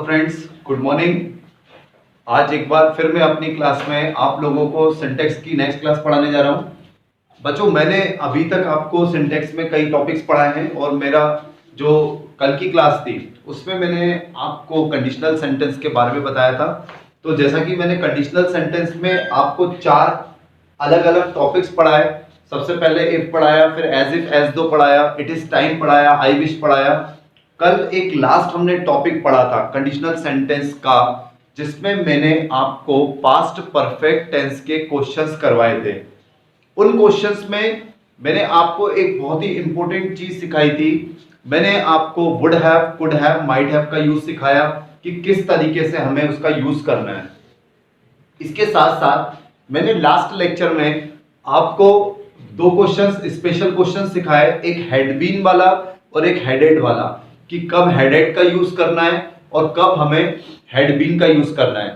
Friends, good morning. आज एक बार फिर मैं अपनी क्लास में आप लोगों को सिंटैक्स की नेक्स्ट क्लास पढ़ाने जा रहा हूं। बच्चों, मैंने अभी तक आपको सिंटैक्स में कई टॉपिक्स पढ़ाए हैं और मेरा जो कल की क्लास थी उसमें मैंने आपको कंडीशनल सेंटेंस के बारे में बताया था। तो जैसा कि मैंने कंडीशनल सेंटेंस में आपको 4 अलग अलग टॉपिक्स पढ़ाए। सबसे पहले इफ पढ़ाया, फिर एज इफ, एज दो पढ़ाया, इट इज टाइम पढ़ाया, आई विश पढ़ाया। कल एक लास्ट हमने टॉपिक पढ़ा था कंडीशनल सेंटेंस का, जिसमें मैंने आपको पास्ट परफेक्ट टेंस के क्वेश्चंस करवाए थे। उन क्वेश्चंस में मैंने आपको एक बहुत ही इंपॉर्टेंट चीज सिखाई थी। मैंने आपको would have, could have, might have का यूज सिखाया कि किस तरीके से हमें उसका यूज करना है। इसके साथ साथ मैंने लास्ट लेक्चर में आपको 2 क्वेश्चंस, स्पेशल क्वेश्चन सिखाए, एक हेड बीन वाला और एक हेडेड वाला, कि कब हेडेड का यूज करना है और कब हमें हेड बीन का यूज करना है।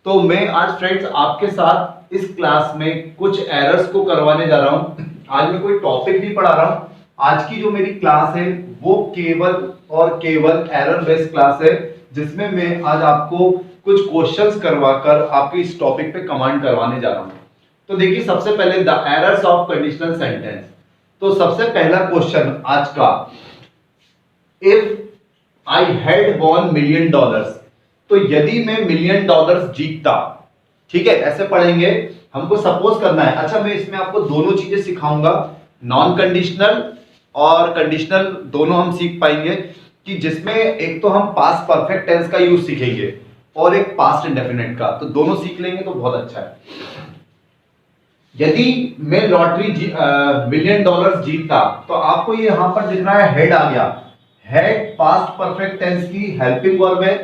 तो मैं आज फ्रेंड्स आपके साथ इस क्लास में कुछ एरर्स को करवाने जा रहा हूं। आज मैं कोई टॉपिक नहीं पढ़ा रहा हूं। आज की जो मेरी क्लास है वो केवल और केवल एरर बेस्ड क्लास है, जिसमें मैं आज आपको कुछ क्वेश्चंस करवाकर आपके इस टॉपिक पे कमांड करवाने जा रहा हूं। तो देखिए, सबसे पहले the errors of conditional sentence. तो सबसे पहला क्वेश्चन आज का, if I had won $1 million, तो यदि मैं $1 million जीतता, ठीक है, ऐसे पढ़ेंगे। हमको सपोज करना है। अच्छा, मैं इसमें आपको दोनों चीजें सिखाऊंगा, नॉन कंडीशनल और कंडीशनल दोनों हम सीख पाएंगे, कि जिसमें एक तो हम पास्ट परफेक्ट टेंस का यूज सीखेंगे और एक पास्ट इंडेफिनिट का, तो दोनों सीख लेंगे तो बहुत अच्छा है। यदि मैं लॉटरी $1 million जीतता, तो आपको ये यहां पर दिख रहा है हेड आ गया। हेड पास्ट परफेक्ट टेंस की हेल्पिंग वर्ब है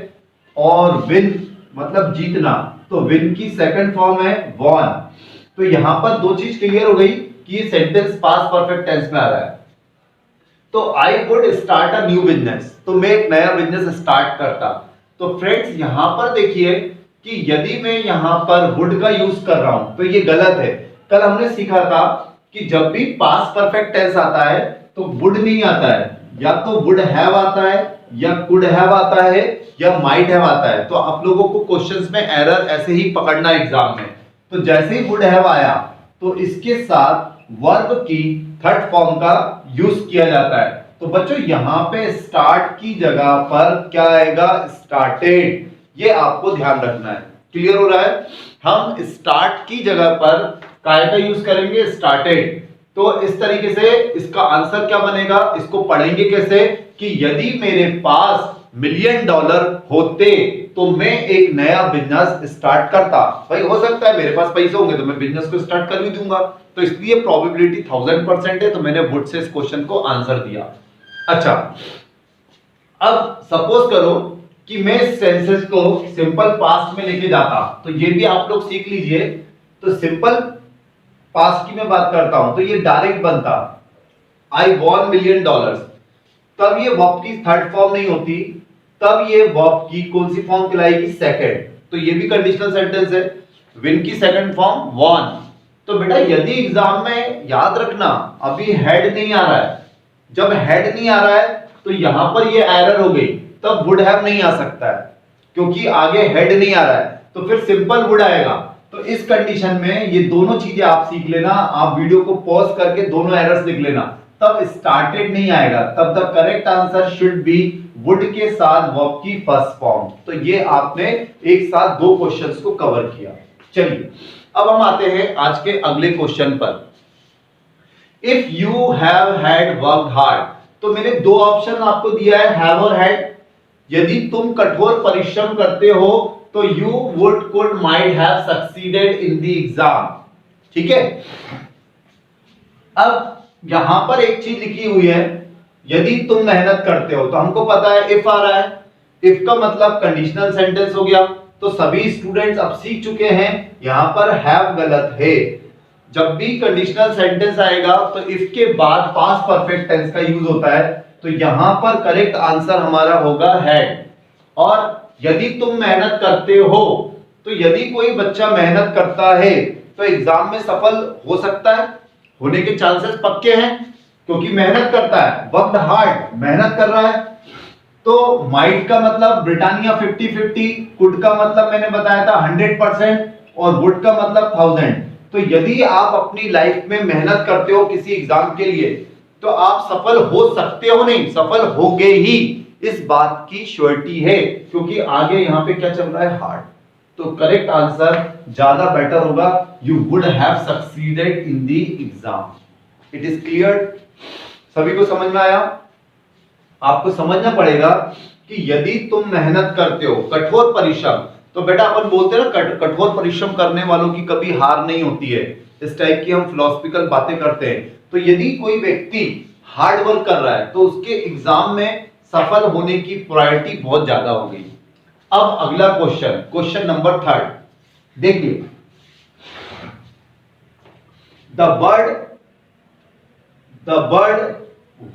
और विन मतलब जीतना, तो विन की सेकंड फॉर्म है वॉन। तो यहां पर 2 चीज क्लियर हो गई कि ये सेंटेंस पास्ट परफेक्ट टेंस में आ रहा है। तो I would start a new business, तो मैं एक नया बिजनेस स्टार्ट करता। तो फ्रेंड्स यहां पर देखिए कि यदि मैं यहां पर वुड का यूज कर रहा हूं तो ये गलत है। कल हमने सीखा था कि जब भी पास्ट परफेक्ट टेंस आता है तो वुड नहीं आता है, या तो वुड हैव आता है, या कुड हैव आता है, या माइट हैव आता है। तो आप लोगों को क्वेश्चंस में एरर ऐसे ही पकड़ना एग्जाम में। तो जैसे ही वुड हैव आया तो इसके साथ वर्ब की थर्ड फॉर्म का यूज किया जाता है। तो बच्चों यहां पे स्टार्ट की जगह पर क्या आएगा? स्टार्टेड। ये आपको ध्यान रखना है। क्लियर हो रहा है? हम स्टार्ट की जगह पर काय का यूज करेंगे? स्टार्टेड। तो इस तरीके से इसका आंसर क्या बनेगा, इसको पढ़ेंगे कैसे, कि यदि मेरे पास $1 million होते तो मैं एक नया बिजनेस स्टार्ट करता। भाई हो सकता है मेरे पास पैसे होंगे तो मैं बिजनेस को स्टार्ट कर भी दूंगा, तो इसलिए प्रोबेबिलिटी 1000% है। तो मैंने वुड से इस क्वेश्चन को आंसर दिया। अच्छा, अब सपोज करो कि मैं इस सेंसेस को सिंपल पास्ट में लेके जाता, तो ये भी आप लोग सीख लीजिए। तो सिंपल पास्ट की मैं बात करता हूं तो ये डायरेक्ट बनता, आई वॉन $1 million। तब ये वर्ब की थर्ड फॉर्म नहीं होती, तब ये वर्ब की कौन सी फॉर्म कहलाएगी? सेकंड। तो ये भी कंडीशनल सेंटेंस है। विन की सेकंड फॉर्म वॉन। तो बेटा यदि एग्जाम में याद रखना अभी हेड नहीं आ रहा है, जब हेड नहीं आ रहा है तो यहां पर ये एरर हो गई, तब वुड हैव नहीं आ सकता है क्योंकि आगे हेड नहीं आ रहा है, तो फिर सिंपल वुड आएगा। तो इस कंडीशन में ये दोनों चीजें आप सीख लेना। आप वीडियो को पॉज करके दोनों एरर्स लिख लेना। तब स्टार्टेड नहीं आएगा, तब the correct answer should be would के साथ वर्ब की फर्स्ट फॉर्म। तो ये आपने एक साथ 2 क्वेश्चंस को कवर किया। चलिए अब हम आते हैं आज के अगले क्वेश्चन पर। If you have had worked hard, तो मैंने 2 ऑप्शन आपको दिया है, हैव और हैड। यदि तुम कठोर परिश्रम करते हो तो you would, could, might have succeeded in the exam. ठीक है। अब यहां पर एक चीज लिखी हुई है, यदि तुम मेहनत करते हो, तो हमको पता है इफ आ रहा है। इफ का मतलब कंडीशनल सेंटेंस हो गया। तो सभी स्टूडेंट्स अब सीख चुके हैं यहां पर हैव गलत है। जब भी कंडीशनल सेंटेंस आएगा तो इफ के बाद पास्ट परफेक्ट टेंस का यूज होता है। तो यहां पर करेक्ट आंसर हमारा होगा हैड। और यदि तुम मेहनत करते हो, तो यदि कोई बच्चा मेहनत करता है तो एग्जाम में सफल हो सकता है, होने के चांसेस पक्के हैं, क्योंकि मेहनत करता है। वर्कड हार्ड, मेहनत कर रहा है। तो माइट का मतलब ब्रिटानिया 50-50, कुड का मतलब मैंने बताया था 100% और वुड का मतलब 1000। तो यदि आप अपनी लाइफ में मेहनत करते हो किसी एग्जाम के लिए तो आप सफल हो सकते हो, नहीं सफल होगे ही, इस बात की श्योरिटी है, क्योंकि आगे यहां पे क्या चल रहा है, हार्ड। तो करेक्ट आंसर ज्यादा बेटर होगा, you would have succeeded in the exam. It is clear? सभी को समझ में आया? आपको समझना पड़ेगा कि यदि तुम मेहनत करते हो, कठोर परिश्रम, तो बेटा अपन बोलते हैं ना कठोर परिश्रम करने वालों की कभी हार नहीं होती है, इस टाइप की हम फिलोसफिकल बातें करते हैं। तो यदि कोई व्यक्ति हार्ड वर्क कर रहा है तो उसके एग्जाम में सफल होने की प्रायोरिटी बहुत ज्यादा हो गई। अब अगला क्वेश्चन, क्वेश्चन नंबर 3 देखिए, the bird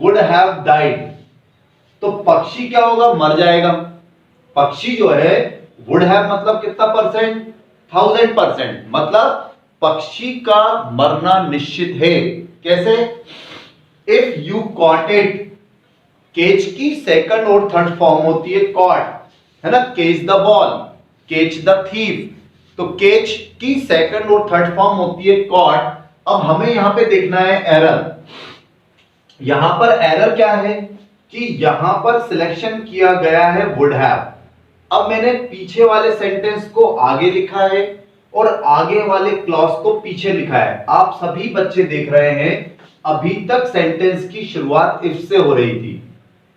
would have died. तो पक्षी क्या होगा, मर जाएगा। पक्षी जो है वुड हैव मतलब कितना परसेंट, 1000%, मतलब पक्षी का मरना निश्चित है। कैसे? इफ यू कॉट इट, केच की सेकंड और थर्ड फॉर्म होती है कॉट, है ना, केच द बॉल, केच द थीफ। तो केच की सेकंड और थर्ड फॉर्म होती है कॉट। अब हमें यहां पे देखना है एरर। यहां पर एरर क्या है कि यहां पर सिलेक्शन किया गया है वुड हैव। अब मैंने पीछे वाले सेंटेंस को आगे लिखा है और आगे वाले क्लॉज को पीछे लिखा है। आप सभी बच्चे देख रहे हैं, अभी तक सेंटेंस की शुरुआत इफ से हो रही थी,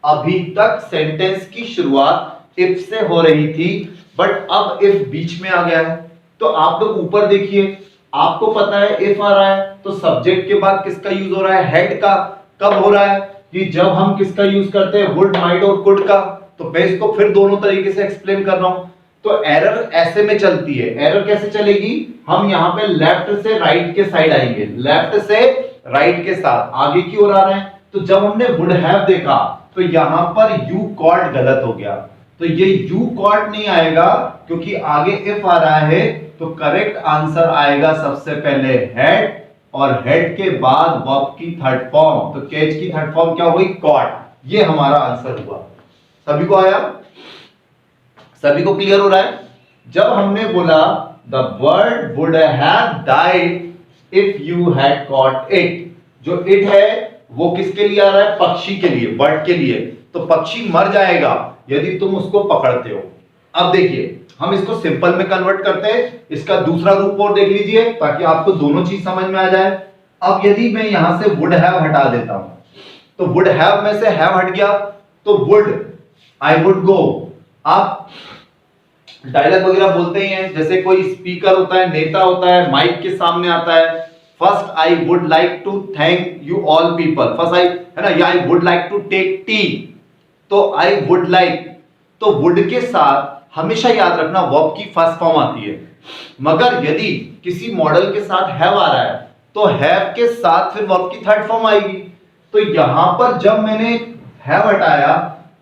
अभी तक सेंटेंस की शुरुआत इफ से हो रही थी, बट अब इफ बीच में आ गया है। तो आप लोग ऊपर देखिए, आपको पता है इफ आ रहा है तो सब्जेक्ट के बाद किसका यूज हो रहा है, हेड का। कब हो रहा है कि जब हम किसका यूज करते हैं, वुड, माइट और कुड का। तो मैं इसको फिर दोनों तरीके से एक्सप्लेन कर रहा हूं। तो एरर ऐसे में चलती है। एरर कैसे चलेगी, हम यहां पे लेफ्ट से राइट के साइड आएंगे, लेफ्ट से राइट के साथ आगे की ओर आ रहे हैं। तो जब हमने वुड हैव देखा तो यहां पर यू कॉट गलत हो गया, तो ये यू कॉट नहीं आएगा क्योंकि आगे इफ आ रहा है। तो करेक्ट आंसर आएगा सबसे पहले हेड, और हेड के बाद वर्ब की थर्ड फॉर्म। तो कैच की थर्ड फॉर्म क्या हुई, कॉट। ये हमारा आंसर हुआ। सभी को आया? सभी को क्लियर हो रहा है? जब हमने बोला the bird would have died if you had cot it, जो इट है वो किसके लिए आ रहा है, पक्षी के लिए, बर्ड के लिए। तो पक्षी मर जाएगा यदि तुम उसको पकड़ते हो। अब देखिए, हम इसको सिंपल में कन्वर्ट करते हैं, इसका दूसरा रूप और देख लीजिए ताकि आपको दोनों चीज समझ में आ जाए। अब यदि मैं यहां से वुड हैव हटा देता हूं, तो वुड हैव में से हैव हट गया, तो वुड, आई वुड गो। आप डायलॉग वगैरह बोलते ही हैं, जैसे कोई स्पीकर होता है, नेता होता है, माइक के सामने आता है, first I would like to thank you all people, first I, है ना, या I would like to take tea. तो आई वुड लाइक, तो वुड के साथ हमेशा याद रखना वर्ब की फर्स्ट फॉर्म आती है। मगर यदि किसी मॉडल के साथ हैव आ रहा है तो हैव के साथ फिर वर्ब की थर्ड फॉर्म आएगी। तो यहां पर जब मैंने हैव हटाया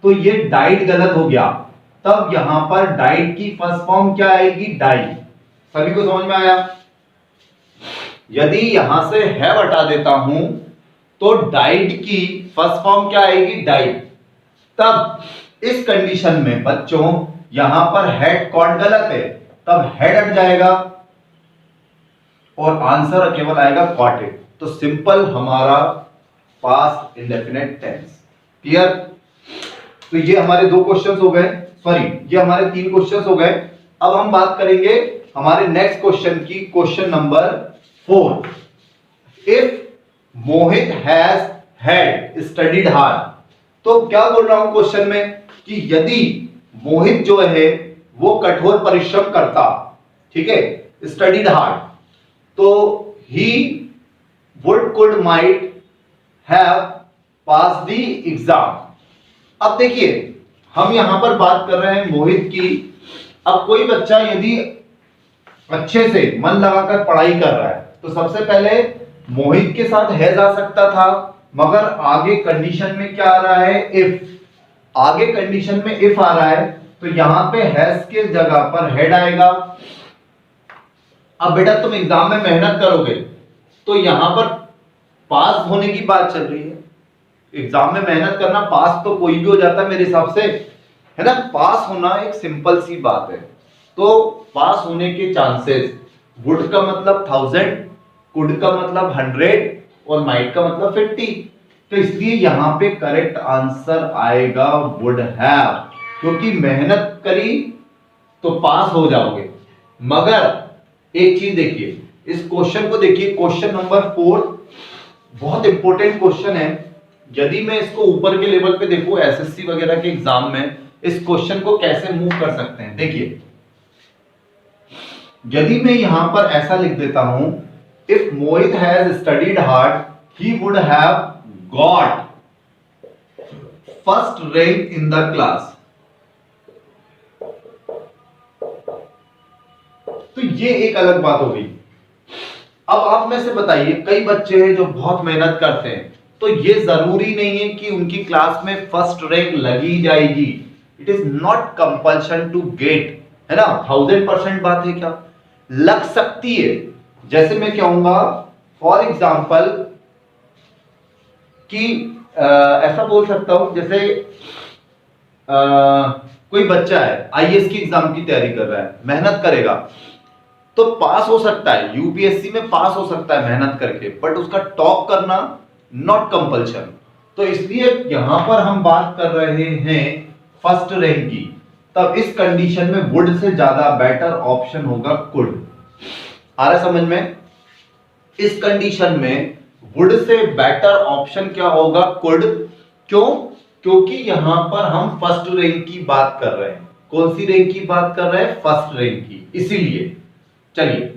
तो ये डाइड गलत हो गया, तब यहां पर डाइड की फर्स्ट फॉर्म क्या आएगी, डाई। सभी को समझ में आया? यदि यहां से हैव हटा देता हूं तो डाइड की फर्स्ट फॉर्म क्या आएगी, डाई। तब इस कंडीशन में बच्चों यहां पर हेड कॉट गलत है, तब हेड हट जाएगा और आंसर केवल आएगा कॉटेड। तो सिंपल हमारा पास्ट इंडेफिनिट टेंस। क्लियर? तो ये हमारे 2 क्वेश्चंस हो गए, सॉरी ये हमारे 3 क्वेश्चंस हो गए। अब हम बात करेंगे हमारे नेक्स्ट क्वेश्चन की, question number 4। If Mohit has had studied hard, तो क्या बोल रहा हूं क्वेश्चन में कि यदि मोहित जो है वो कठोर परिश्रम करता, ठीक है, स्टडीड हार्ड, तो he would could might have pass the exam. अब देखिए, हम यहां पर बात कर रहे हैं मोहित की। अब कोई बच्चा यदि अच्छे से मन लगाकर पढ़ाई कर रहा है तो सबसे पहले मोहित के साथ हैज आ सकता था, मगर आगे कंडीशन में क्या आ रहा है, इफ। आगे कंडीशन में इफ आ रहा है तो यहां पे हैज के जगह पर हेड आएगा। अब बेटा तुम एग्जाम में मेहनत करोगे तो यहां पर पास होने की बात चल रही है, एग्जाम में मेहनत करना, पास तो कोई भी हो जाता है मेरे हिसाब से, है ना। पास होना एक सिंपल सी बात है। तो पास होने के चांसेस, वुड का मतलब 1000, कुड का मतलब 100 और माइट का मतलब 50। तो इसलिए यहां पे करेक्ट आंसर आएगा वुड हैव, क्योंकि मेहनत करी तो पास हो जाओगे। मगर एक चीज देखिए, इस क्वेश्चन को देखिए, क्वेश्चन नंबर 4 बहुत इंपॉर्टेंट क्वेश्चन है। यदि मैं इसको ऊपर के लेवल पे देखूं, एसएससी वगैरह के एग्जाम में इस क्वेश्चन को कैसे मूव कर सकते हैं, देखिए यदि मैं यहां पर ऐसा लिख देता हूं, if Mohit has studied hard he would have got first rank in the class. तो ये एक अलग बात हो गई। अब आप में से बताइए, कई बच्चे हैं जो बहुत मेहनत करते हैं, तो ये जरूरी नहीं है कि उनकी क्लास में फर्स्ट रैंक लगी जाएगी। It is not compulsion to get, है ना। 1000% बात है क्या, लग सकती है। जैसे मैं कहूंगा फॉर एग्जाम्पल कि ऐसा बोल सकता हूं, जैसे कोई बच्चा है आईएएस की एग्जाम की तैयारी कर रहा है, मेहनत करेगा तो पास हो सकता है, यूपीएससी में पास हो सकता है मेहनत करके, बट उसका टॉप करना नॉट कंपल्शन। तो इसलिए यहां पर हम बात कर रहे हैं फर्स्ट रैंक की, तब इस कंडीशन में वुड से ज्यादा बेटर ऑप्शन होगा कुड। आ रहा समझ में, इस कंडीशन में वुड से बेटर ऑप्शन क्या होगा, कुड। क्यों, क्योंकि यहां पर हम फर्स्ट रैंक की बात कर रहे हैं। कौन सी रैंक की बात कर रहे हैं, फर्स्ट रैंक की, इसीलिए। चलिए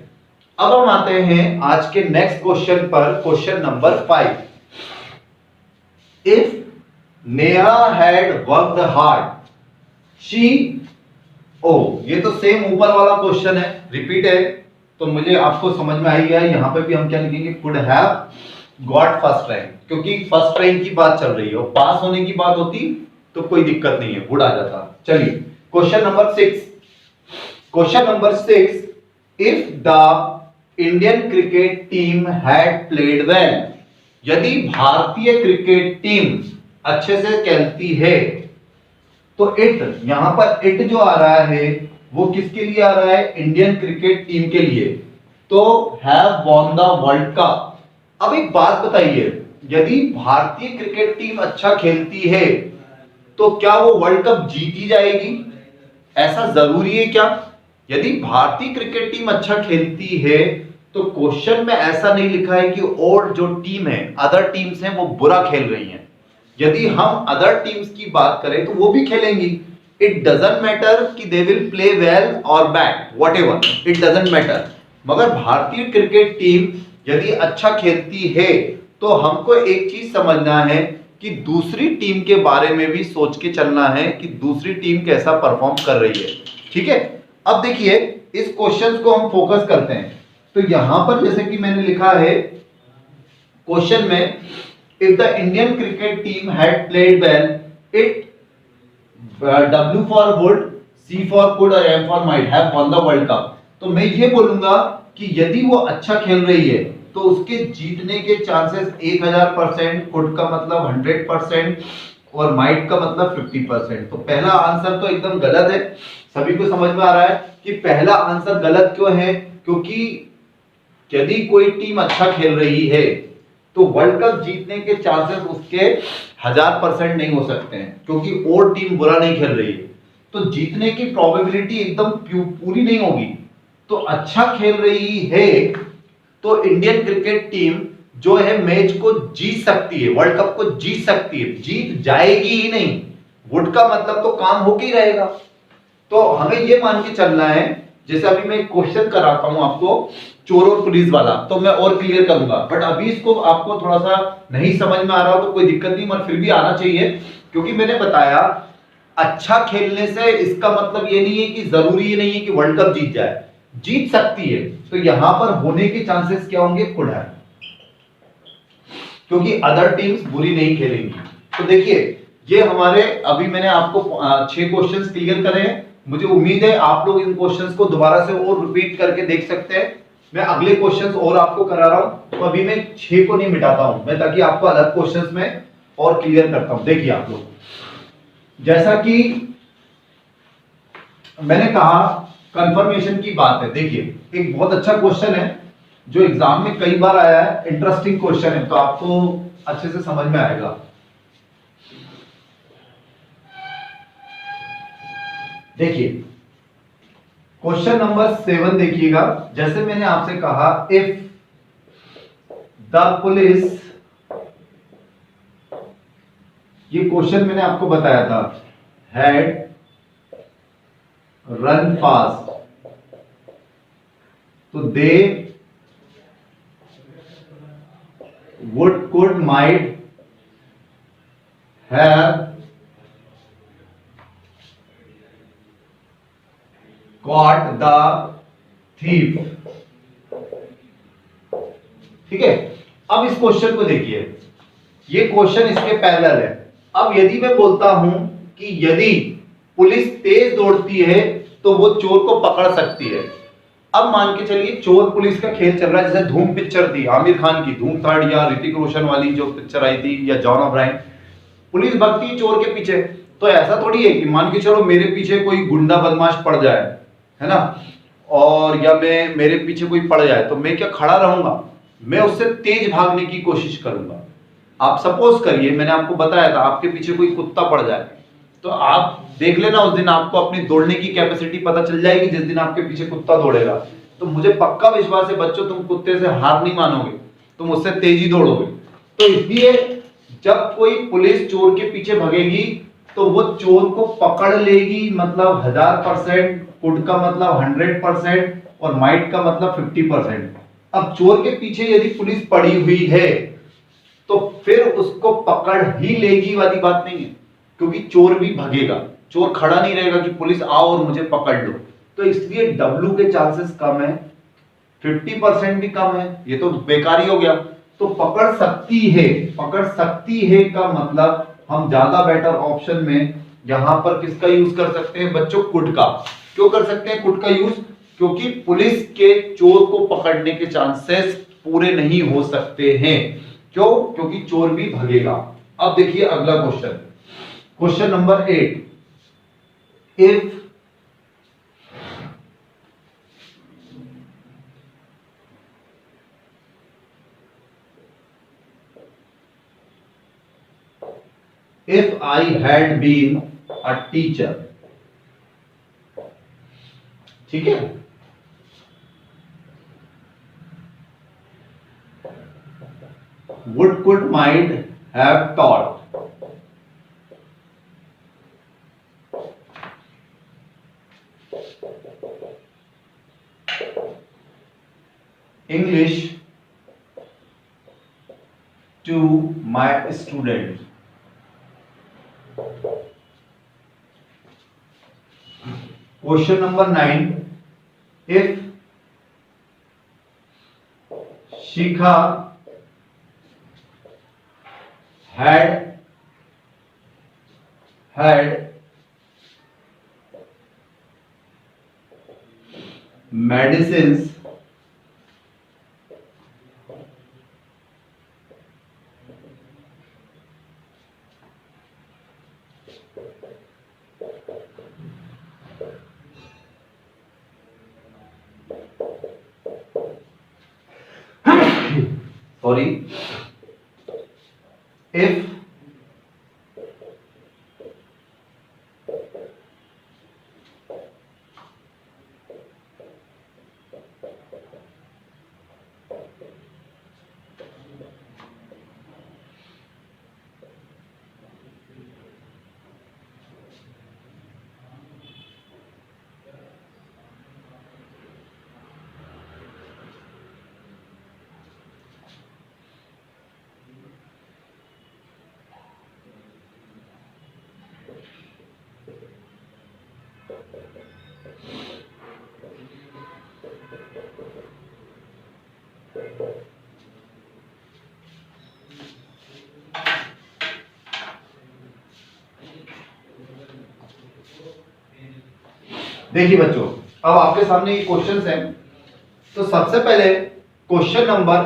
अब हम आते हैं आज के नेक्स्ट क्वेश्चन पर, question number 5। If Neha had worked hard she, oh ये तो सेम ऊपर वाला क्वेश्चन है, रिपीट है, तो मुझे आपको समझ में आई है। यहां पे भी हम क्या लिखेंगे, could have got first rank, क्योंकि फर्स्ट रैंक की बात चल रही है और पास होने की बात होती तो कोई दिक्कत नहीं है, वुड आ जाता। चलिए question number 6। Question number 6, if the Indian cricket team had played well, यदि भारतीय क्रिकेट टीम अच्छे से खेलती है, तो इट, यहां पर इट जो आ रहा है वो किसके लिए आ रहा है, इंडियन क्रिकेट टीम के लिए, तो have won the world cup. अब एक बात बताइए, यदि भारतीय क्रिकेट टीम अच्छा खेलती है तो क्या वो वर्ल्ड कप जीती जाएगी, ऐसा जरूरी है क्या। यदि भारतीय क्रिकेट टीम अच्छा खेलती है तो क्वेश्चन में ऐसा नहीं लिखा है कि और जो टीम है, अदर टीम्स हैं, वो बुरा खेल रही हैं। यदि हम अदर टीम्स की बात करें तो वो भी खेलेंगी। इट डजंट मैटर कि दे विल प्ले वेल और bad, whatever, it doesn't matter. मगर भारतीय क्रिकेट टीम यदि अच्छा खेलती है तो हमको एक चीज समझना है कि दूसरी टीम के बारे में भी सोच के चलना है कि दूसरी टीम कैसा परफॉर्म कर रही है, ठीक है। अब देखिए इस क्वेश्चन को हम फोकस करते हैं, तो यहां पर जैसे कि मैंने लिखा है क्वेश्चन में, if the Indian cricket team had played well, it W for would, C for could और M for might have won the World Cup। तो मैं ये बोलूंगा कि यदि वो अच्छा खेल रही है तो उसके जीतने के चांसेस 1000%, कुड का मतलब 100% और माइट का मतलब 50%। तो पहला आंसर तो एकदम गलत है। सभी को समझ में आ रहा है कि पहला आंसर गलत क्यों है, क्योंकि यदि कोई टीम अच्छा खेल रही है तो वर्ल्ड कप जीतने के चांसेस उसके 1000% नहीं हो सकते हैं, क्योंकि और टीम बुरा नहीं खेल रही है तो जीतने की प्रोबेबिलिटी एकदम पूरी नहीं होगी। तो अच्छा खेल रही है तो इंडियन क्रिकेट टीम जो है मैच को जीत सकती है, वर्ल्ड कप को जीत सकती है, जीत जाएगी ही नहीं, वुड का मतलब तो काम होके ही रहेगा। तो हमें ये मान के चलना है, जैसे अभी मैं क्वेश्चन कराता हूं आपको चोर और पुलिस वाला, तो मैं और क्लियर करूंगा, बट अभी इसको आपको थोड़ा सा नहीं समझ में आ रहा हो तो कोई दिक्कत नहीं, मगर फिर भी आना चाहिए, क्योंकि मैंने बताया अच्छा खेलने से इसका मतलब ये नहीं है कि जरूरी ये नहीं है कि वर्ल्ड कप जीत जाए, जीत सकती है। तो यहां पर होने के चांसेस क्या होंगे, कुड है, क्योंकि अदर टीम्स बुरी नहीं खेलेंगी। तो देखिए ये हमारे अभी मैंने आपको 6 क्वेश्चंस क्लियर करे हैं। मुझे उम्मीद है आप लोग इन क्वेश्चंस को दोबारा से और रिपीट करके देख सकते हैं। मैं अगले क्वेश्चंस और आपको करा रहा हूं, तो अभी मैं 6 को नहीं मिटाता हूं मैं, ताकि आपको अलग क्वेश्चंस में और क्लियर करता हूं। देखिए आप लोग, जैसा कि मैंने कहा कंफर्मेशन की बात है। देखिए एक बहुत अच्छा क्वेश्चन है जो एग्जाम में कई बार आया है, इंटरेस्टिंग क्वेश्चन है, तो आपको अच्छे से समझ में आएगा। देखिए क्वेश्चन नंबर 7 देखिएगा। जैसे मैंने आपसे कहा, इफ द पुलिस, ये क्वेश्चन मैंने आपको बताया था, हैड रन फास्ट, तो दे would could might have caught the thief। ठीक है, अब इस क्वेश्चन को देखिए, ये क्वेश्चन इसके पैरेलल है। अब यदि मैं बोलता हूं कि यदि पुलिस तेज दौड़ती है तो वो चोर को पकड़ सकती है। अब मान के चलिए चोर पुलिस का खेल चल रहा है, जैसे धूम पिक्चर थी आमिर खान की, धूम थर्ड, या ऋतिक रोशन वाली जो पिक्चर आई थी, या जॉन अब्राहम। पुलिस भगती है चोर के पीछे, तो ऐसा थोड़ी है कि मान के चलो मेरे पीछे कोई गुंडा बदमाश पड़ जाए, है ना, और या मैं मेरे पीछे कोई पड़ जाए तो मैं क्या खड़ा रहूंगा? मैं उससे तेज भागने की कोशिश करूंगा। आप सपोज करिए, मैंने आपको बताया था, आपके पीछे कोई कुत्ता पड़ जाए तो आप देख लेना, उस दिन आपको अपनी दौड़ने की कैपेसिटी पता चल जाएगी जिस दिन आपके पीछे कुत्ता दौड़ेगा। तो मुझे पक्का विश्वास है बच्चों, तुम कुत्ते से हार नहीं मानोगे, तुम उससे तेजी दौड़ोगे। तो इसलिए जब कोई पुलिस चोर के पीछे भगेगी तो वो चोर को पकड़ लेगी, मतलब 1000%, कुड का मतलब 100% और माइट का मतलब 50%। अब चोर के पीछे यदि पुलिस पड़ी हुई है तो फिर उसको पकड़ ही लेगी वाली बात नहीं है, क्योंकि चोर भी भगेगा, चोर खड़ा नहीं रहेगा कि पुलिस आओ और मुझे पकड़ लो। तो इसलिए डब्ल्यू के चांसेस कम है, 50% भी कम है, ये तो बेकार ही हो गया। तो पकड़ सकती है, पकड़ सकती है का मतलब हम ज्यादा बेटर ऑप्शन में यहां पर किसका यूज कर सकते हैं बच्चों? कुड का। क्यों कर सकते हैं कुड का यूज? क्योंकि पुलिस के चोर को पकड़ने के चांसेस पूरे नहीं हो सकते हैं। क्यों? क्योंकि चोर भी भगेगा। अब देखिए अगला question, question number 8, if I had been a teacher, ठीक है, would could might have taught English to my students। Question number 9, if Shikha had medicines sorry, if देखिए बच्चों, अब आपके सामने ये क्वेश्चंस हैं, तो सबसे पहले क्वेश्चन नंबर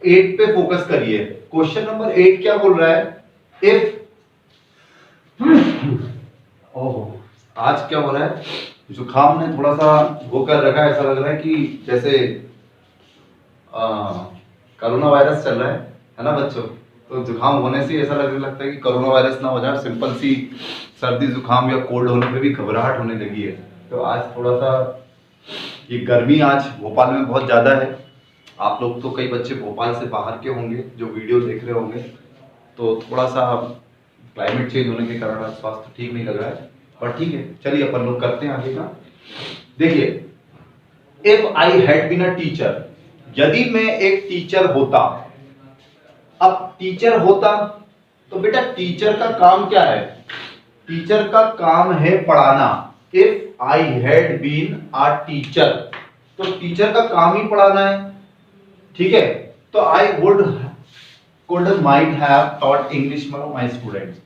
8 पे फोकस करिए। क्वेश्चन नंबर 8 क्या बोल रहा है? इफ ओहो, आज क्या हो रहा है, जुकाम ने थोड़ा सा वो कर रखा है, ऐसा लग रहा है कि जैसे कोरोना वायरस चल रहा है ना बच्चों। तो जुकाम होने से ऐसा लगने लगता है कि कोरोना वायरस ना हो जाए, सिंपल सी सर्दी जुकाम या कोल्ड होने पे भी घबराहट होने लगी है। तो आज थोड़ा सा ये गर्मी आज भोपाल में बहुत ज़्यादा है। आप लोग तो कई बच्चे भोपाल से बाहर के होंगे जो वीडियो देख रहे होंगे, तो थोड़ा सा क्लाइमेट चेंज होने के कारण आज स्वास्थ्य ठीक नहीं लग रहा है, पर ठीक है, चलिए अपन लोग करते हैं आगे का। देखिए, if I had been a teacher, यदि मैं एक टीचर होता। अब टीचर होता तो बेटा टीचर का काम क्या है? टीचर का काम है पढ़ाना। If I had been a teacher, तो टीचर का काम ही पढ़ाना है, ठीक है। तो I could might have taught English my students.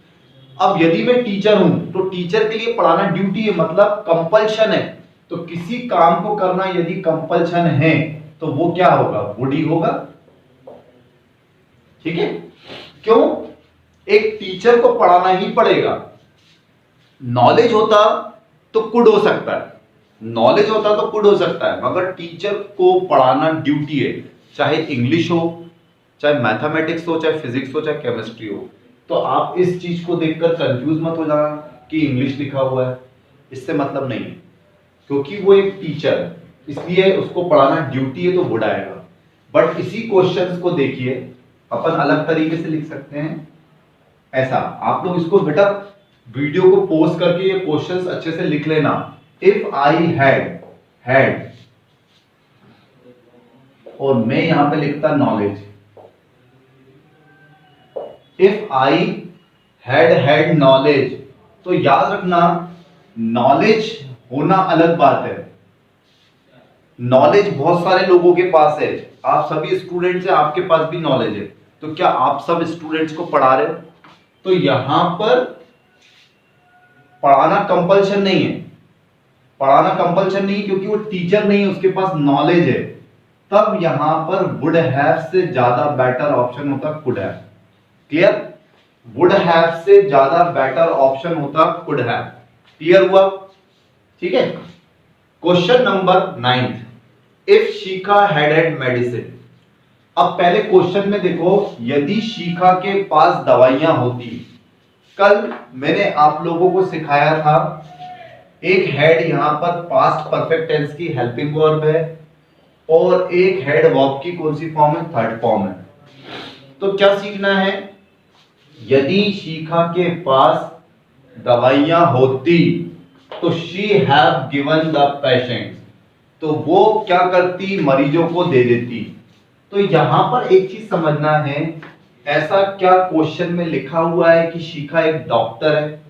अब यदि मैं टीचर हूं तो टीचर के लिए पढ़ाना ड्यूटी है, मतलब कंपल्शन है। तो किसी काम को करना यदि कंपल्शन है तो वो क्या होगा? वुड ही होगा, ठीक है। क्यों? एक टीचर को पढ़ाना ही पड़ेगा। नॉलेज होता तो कुड हो सकता है, नॉलेज होता तो कुड हो सकता है, मगर टीचर को पढ़ाना ड्यूटी है, चाहे इंग्लिश हो, चाहे मैथमेटिक्स हो, चाहे फिजिक्स हो, चाहे केमिस्ट्री हो। तो आप इस चीज को देखकर कंफ्यूज मत हो जाना कि इंग्लिश लिखा हुआ है, इससे मतलब नहीं है, क्योंकि वो एक टीचर है, इसलिए उसको पढ़ाना ड्यूटी है तो वुड आएगा। बट इसी क्वेश्चंस को देखिए, अपन अलग तरीके से लिख सकते हैं। ऐसा आप लोग इसको बेटा वीडियो को पॉज करके ये क्वेश्चंस अच्छे से लिख लेना। इफ आई हैड और मैं यहां पे लिखता knowledge. If I had knowledge, तो याद रखना नॉलेज होना अलग बात है। नॉलेज बहुत सारे लोगों के पास है, आप सभी स्टूडेंट्स हैं, आपके पास भी नॉलेज है। तो क्या आप सब स्टूडेंट्स को पढ़ा रहे हो? तो यहां पर पढ़ाना कंपल्शन नहीं है, पढ़ाना कंपल्शन नहीं, क्योंकि वो टीचर नहीं है, उसके पास नॉलेज है। तब यहां पर वुड हैव से ज्यादा बेटर ऑप्शन होता could have. Clear? Would have से ज्यादा बेटर ऑप्शन होता कुड हैव। क्लियर हुआ? ठीक है। Question number 9, if Shikha had medicine. अब पहले क्वेश्चन में देखो, यदि शिखा के पास दवाइयां होती। कल मैंने आप लोगों को सिखाया था, एक हेड यहां पर पास्ट परफेक्ट टेंस की हेल्पिंग वर्ब है और एक हेड वर्ब की कौन सी फॉर्म है? थर्ड फॉर्म है। तो क्या सीखना है? यदि शिखा के पास दवाइयां होती तो she have given the patient, तो वो क्या करती? मरीजों को दे देती। तो यहां पर एक चीज समझना है, ऐसा क्या क्वेश्चन में लिखा हुआ है कि शिखा एक डॉक्टर है?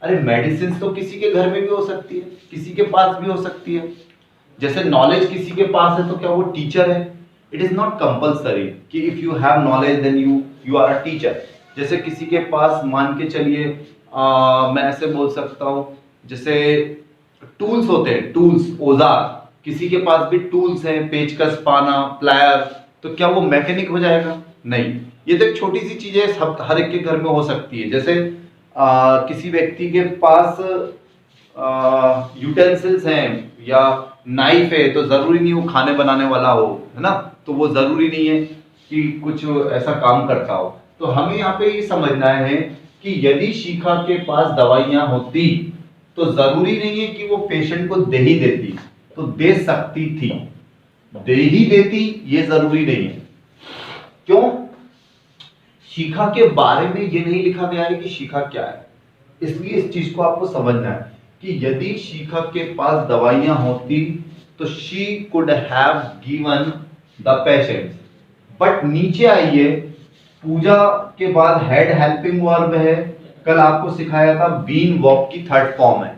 अरे मेडिसिन तो किसी के घर में भी हो सकती है, किसी के पास भी हो सकती है। जैसे नॉलेज किसी के पास है तो क्या वो टीचर है? इट इज नॉट कंपल्सरी कि if you have knowledge then you are a teacher. जैसे किसी के पास मान के चलिए, मैं ऐसे बोल सकता हूं, जैसे टूल्स होते हैं, टूल्स औजार, किसी के पास भी टूल्स हैं, पेचकस, पाना, प्लायर, तो क्या वो मैकेनिक हो जाएगा? नहीं। ये तो एक छोटी सी चीज है, सब हर एक के घर में हो सकती है। जैसे किसी व्यक्ति के पास यूटेंसिल्स हैं या नाइफ है, तो जरूरी नहीं वो खाने बनाने वाला हो, है ना। तो वो जरूरी नहीं है कि कुछ ऐसा काम करता हो। तो हमें यहाँ पे ये समझना है कि यदि शिखा के पास दवाइयां होती तो जरूरी नहीं है कि वो पेशेंट को दे ही देती, तो दे सकती थी, दे ही देती ये जरूरी नहीं है। क्यों? शिखा के बारे में ये नहीं लिखा गया है कि शिखा क्या है, इसलिए इस चीज को आपको समझना है कि यदि शिखा के पास दवाइयां होती तो she could have given the patients. But नीचे आइए, पूजा के बाद हेड हेल्पिंग वर्ब है, कल आपको सिखाया था बीन वर्ब की थर्ड फॉर्म है।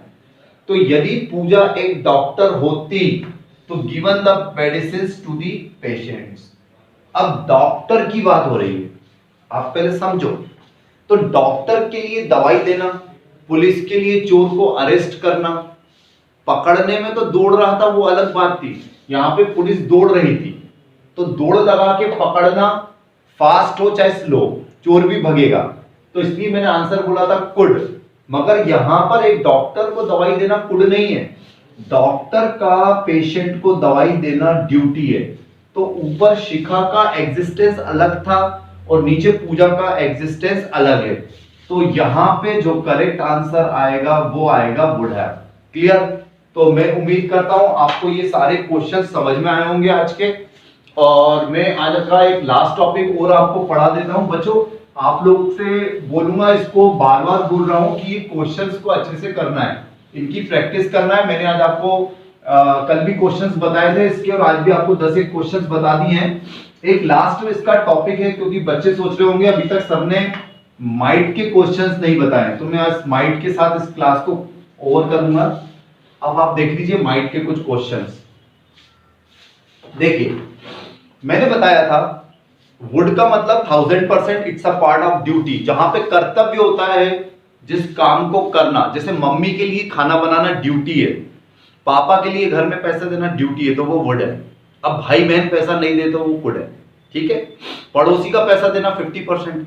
तो यदि पूजा एक डॉक्टर होती तो given the medicine to the patients. अब डॉक्टर की बात हो रही है, आप पहले समझो। तो डॉक्टर के लिए दवाई देना, पुलिस के लिए चोर को अरेस्ट करना, पकड़ने में तो दौड़ रहा था वो अलग बात थी, यहां पे पुलिस दौड़ रही थी, तो दौड़ लगा के पकड़ना, फास्ट हो चाहे स्लो, चोर भी भगेगा। तो इसलिए मैंने आंसर बोला था कुड। मगर यहां पर एक डॉक्टर को दवाई देना कुड नहीं है, डॉक्टर का पेशेंट को दवाई देना ड्यूटी है। तो ऊपर शिखा का एग्जिस्टेंस अलग था और नीचे पूजा का एग्जिस्टेंस अलग है। तो यहां पे जो करेक्ट आंसर आएगा वो आएगा वुड हैव। क्लियर? तो मैं उम्मीद करता हूं आपको ये सारे क्वेश्चन समझ में आए होंगे आज के। और मैं आज का एक लास्ट टॉपिक और आपको पढ़ा देता हूं बच्चों। आप लोग से बोलूंगा, इसको बार बार बोल रहा हूं कि ये क्वेश्चंस को अच्छे से करना है, इनकी प्रैक्टिस करना है। मैंने आज आपको कल भी क्वेश्चंस बताए थे इसके, और आज भी आपको 10 एक क्वेश्चंस बता दिए हैं। एक लास्ट में इसका टॉपिक है, क्योंकि बच्चे सोच रहे होंगे अभी तक सर ने माइट के क्वेश्चंस नहीं बताए, तो मैं आज माइट के साथ इस क्लास को ओवर करूंगा। अब आप देख लीजिए माइट के कुछ क्वेश्चंस। देखिए, मैंने बताया था वुड का मतलब 1000% it's a part of duty, जहां पे कर्तव्य होता है जिस काम को करना। जैसे मम्मी के लिए खाना बनाना ड्यूटी है, पापा के लिए घर में पैसा देना ड्यूटी है, तो वो वुड है। अब भाई बहन पैसा नहीं देते, वो कुड है। ठीक है? पड़ोसी का पैसा देना 50%।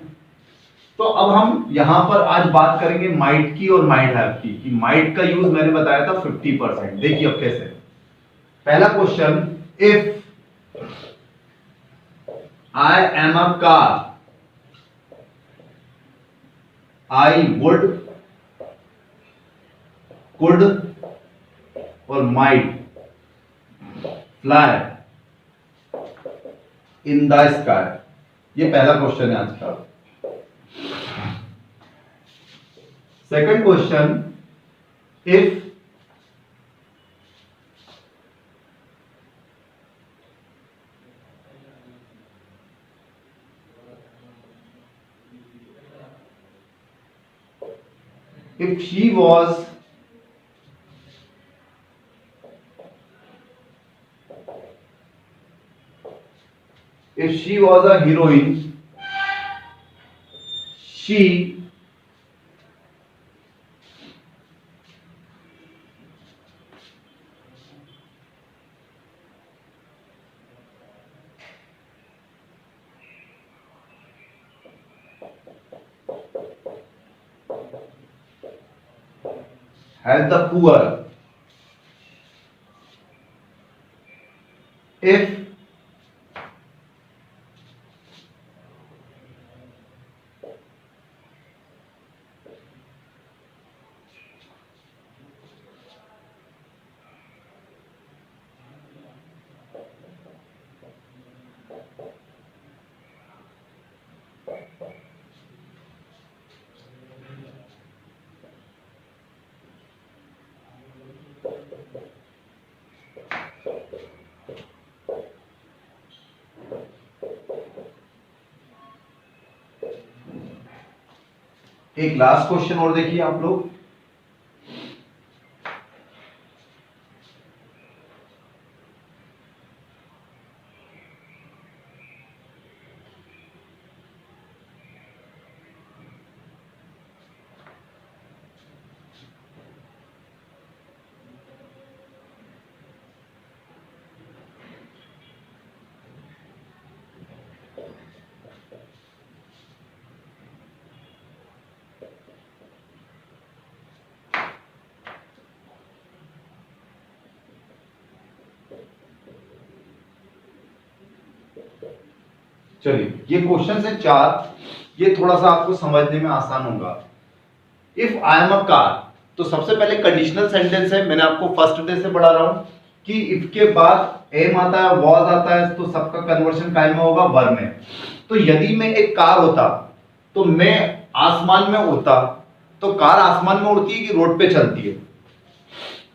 तो अब हम यहां पर आज बात करेंगे माइट की और माइट हैव की, कि माइट का यूज मैंने बताया था 50%। देखिए अब कैसे। पहला question, if I am a car, I would, could और might fly in the sky. ये पहला क्वेश्चन है आज का। Second question, if she was a heroine, she help the poor. If एक लास्ट क्वेश्चन और देखिए आप लोग। चलिए, ये क्वेश्चन है 4, ये थोड़ा सा आपको समझने में आसान होगा। If I am a car, तो सबसे पहले कंडीशनल सेंटेंस है, मैंने आपको फर्स्ट डे से पढ़ा रहा हूं कि इफ के बाद एम आता है, वॉज आता है, तो सबका कन्वर्शन काय में होगा? वर में। तो यदि मैं एक कार होता तो मैं आसमान में उड़ता, तो कार आसमान में उड़ती है कि रोड पे चलती है?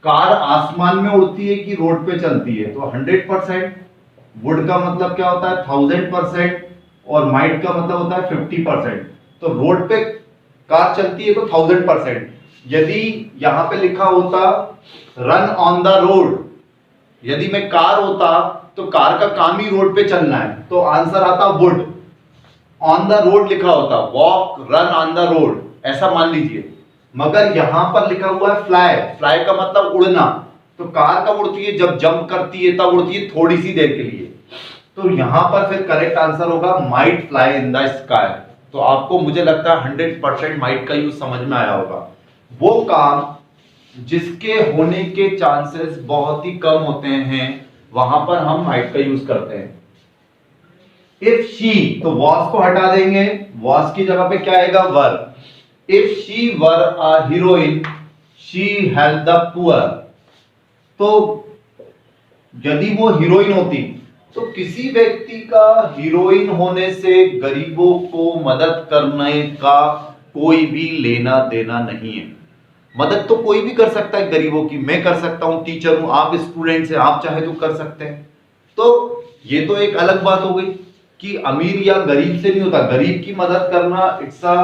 कार आसमान में उड़ती है कि रोड पे चलती है? तो 100%। वुड का मतलब क्या होता है? 1000%। और माइट का मतलब होता है 50%। तो रोड पे कार चलती है तो 1000%। यदि यहां पे लिखा होता रन ऑन द रोड, यदि मैं कार होता तो कार का काम ही रोड पे चलना है, तो आंसर आता वुड। ऑन द रोड लिखा होता walk, run on the road, ऐसा मान लीजिए। मगर यहां पर लिखा हुआ है फ्लाई, फ्लाई का मतलब उड़ना। तो कार कब उड़ती है? जब जंप करती है तब उड़ती है, थोड़ी सी देर के लिए। तो यहां पर फिर करेक्ट आंसर होगा might fly in the sky. तो आपको मुझे लगता है 100% माइट का यूज समझ में आया होगा। वो काम जिसके होने के चांसेस बहुत ही कम होते हैं वहां पर हम माइट का यूज करते हैं। इफ शी, तो वॉस को हटा देंगे, वॉस की जगह पे क्या आएगा, were. If she were a heroine she help the poor, तो यदि वो हीरोइन होती तो किसी व्यक्ति का हीरोइन होने से गरीबों को मदद करने का कोई भी लेना देना नहीं है। मदद तो कोई भी कर सकता है गरीबों की, मैं कर सकता हूं, टीचर हूं, आप स्टूडेंट्स हैं, आप चाहे तो कर सकते हैं। तो ये तो एक अलग बात हो गई कि अमीर या गरीब से नहीं होता, गरीब की मदद करना it's a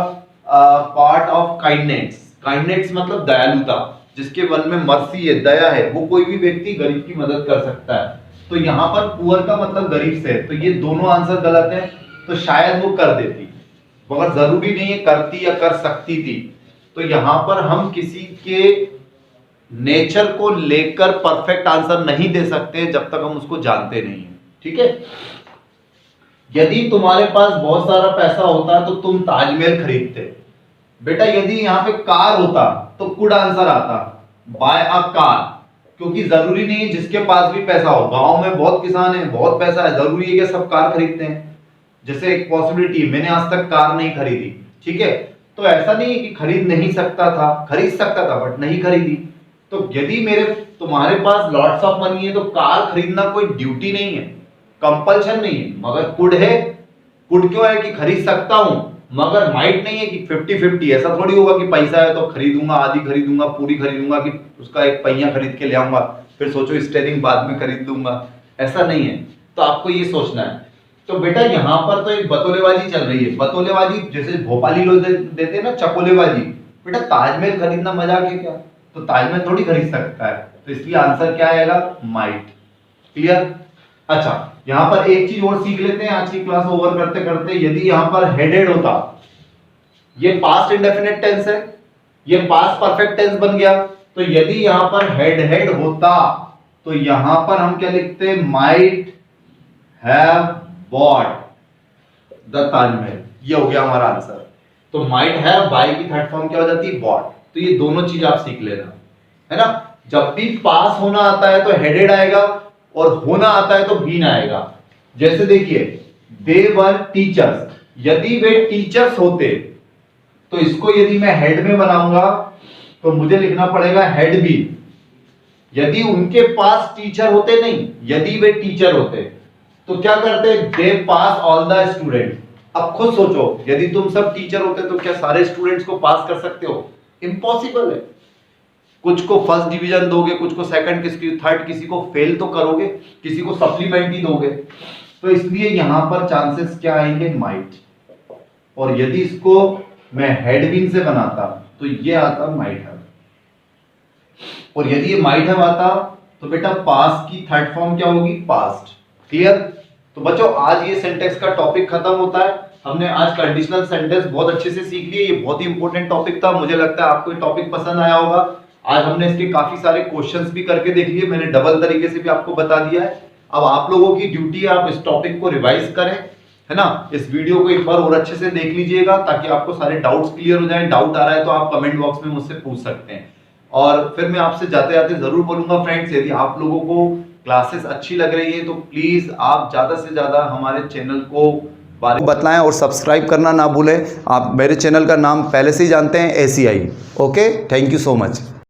part of kindness. Kindness मतलब दयालुता, जिसके मन में मर्सी है, दया है, वो कोई भी व्यक्ति गरीब की मदद कर सकता है। तो यहां पर पुअर का मतलब गरीब से है, तो ये दोनों आंसर गलत है। तो शायद वो कर देती, मगर जरूरी नहीं है करती या कर सकती थी। तो यहां पर हम किसी के नेचर को लेकर परफेक्ट आंसर नहीं दे सकते जब तक हम उसको जानते नहीं है। ठीक है, यदि तुम्हारे पास बहुत सारा पैसा होता तो तुम ताजमहल खरीदते। बेटा यदि यहां पे कार होता तो कुड आंसर आता, बाय अ कार, क्योंकि जरूरी नहीं है जिसके पास भी पैसा हो। गांव में बहुत किसान है, बहुत पैसा है, जरूरी है कि सब कार खरीदते हैं। जैसे एक पॉसिबिलिटी, मैंने आज तक कार नहीं खरीदी, ठीक है, तो ऐसा नहीं है कि खरीद नहीं सकता था, खरीद सकता था बट नहीं खरीदी। तो यदि तुम्हारे पास लॉट्स ऑफ मनी है तो कार खरीदना कोई ड्यूटी नहीं है, कंपल्शन नहीं है। मगर कुड है, कुड क्यों है कि खरीद सकता हूं, मगर माइट नहीं है कि 50-50। ऐसा थोड़ी होगा कि पैसा है तो खरीदूंगा, आधी खरीदूंगा, पूरी खरीदूंगा, कि उसका एक पहिया खरीद के ले आऊंगा फिर सोचो स्टीयरिंग बाद में खरीद दूंगा, ऐसा नहीं है। तो आपको ये सोचना है। तो बेटा यहाँ पर तो एक बतौलेबाजी चल रही है। बतौलेबाजी जैसे भोपाली लोग देते हैं ना, चकोलेबाजी। बेटा ताजमहल खरीदना मजाक है क्या? तो ताजमहल थोड़ी खरीद सकता है, तो इसलिए आंसर क्या आएगा, माइट। क्लियर? अच्छा, यहां पर एक चीज और सीख लेते हैं आज की क्लास ओवर करते करते। यदि यहां पर हेडेड होता, ये पास्ट इंडेफिनिट टेंस है, ये पास्ट परफेक्ट टेंस बन गया। तो यदि यहां पर हेड होता तो यहां पर हम क्या लिखते, might have bought the Taj Mahal. ये हो गया हमारा आंसर। तो माइट हैव बाय की थर्ड फॉर्म क्या हो जाती है, बॉट। तो ये दोनों चीज आप सीख लेना, है ना। जब भी पास होना आता है तो हेडेड आएगा, और होना आता है तो बीन आएगा। जैसे देखिए, दे वर टीचर्स, यदि वे टीचर्स होते तो इसको यदि मैं हेड में बनाऊंगा तो मुझे लिखना पड़ेगा हेड बीन। यदि उनके पास टीचर होते नहीं, यदि वे टीचर होते तो क्या करते, दे पास ऑल द स्टूडेंट। अब खुद सोचो, यदि तुम सब टीचर होते तो क्या सारे स्टूडेंट्स को पास कर सकते हो? इम्पॉसिबल है। कुछ को फर्स्ट डिवीजन दोगे, कुछ को सेकंड, किसी थर्ड, किसी को फेल तो करोगे, किसी को सप्लीमेंट ही दोगे। तो इसलिए यहां पर चांसेस क्या आएंगे, माइट। और यदि इसको मैं हेड बीन से बनाता तो ये आता माइट हैव। और यदि ये माइट हैव आता तो बेटा पास की थर्ड फॉर्म क्या होगी, पास्ट। क्लियर? तो बच्चों आज ये सेंटेंस का टॉपिक खत्म होता है। हमने आज कंडीशनल सेंटेंस बहुत अच्छे से सीख लिए। ये बहुत ही इंपॉर्टेंट टॉपिक था, मुझे लगता है आपको ये टॉपिक पसंद आया होगा। आज हमने इसके काफी सारे क्वेश्चंस भी करके देख लिए, मैंने डबल तरीके से भी आपको बता दिया है। अब आप लोगों की ड्यूटी है आप इस टॉपिक को रिवाइज करें, है ना। इस वीडियो को एक बार और अच्छे से देख लीजिएगा ताकि आपको सारे डाउट्स क्लियर हो जाएं। डाउट आ रहा है तो आप कमेंट बॉक्स में मुझसे पूछ सकते हैं। और फिर मैं आपसे जाते जाते जरूर बोलूंगा फ्रेंड्स, यदि आप लोगों को क्लासेस अच्छी लग रही है तो प्लीज आप ज्यादा से ज्यादा हमारे चैनल को बताएं और सब्सक्राइब करना ना भूलें। आप मेरे चैनल का नाम पहले से ही जानते हैं, ACI। Okay, thank you so much.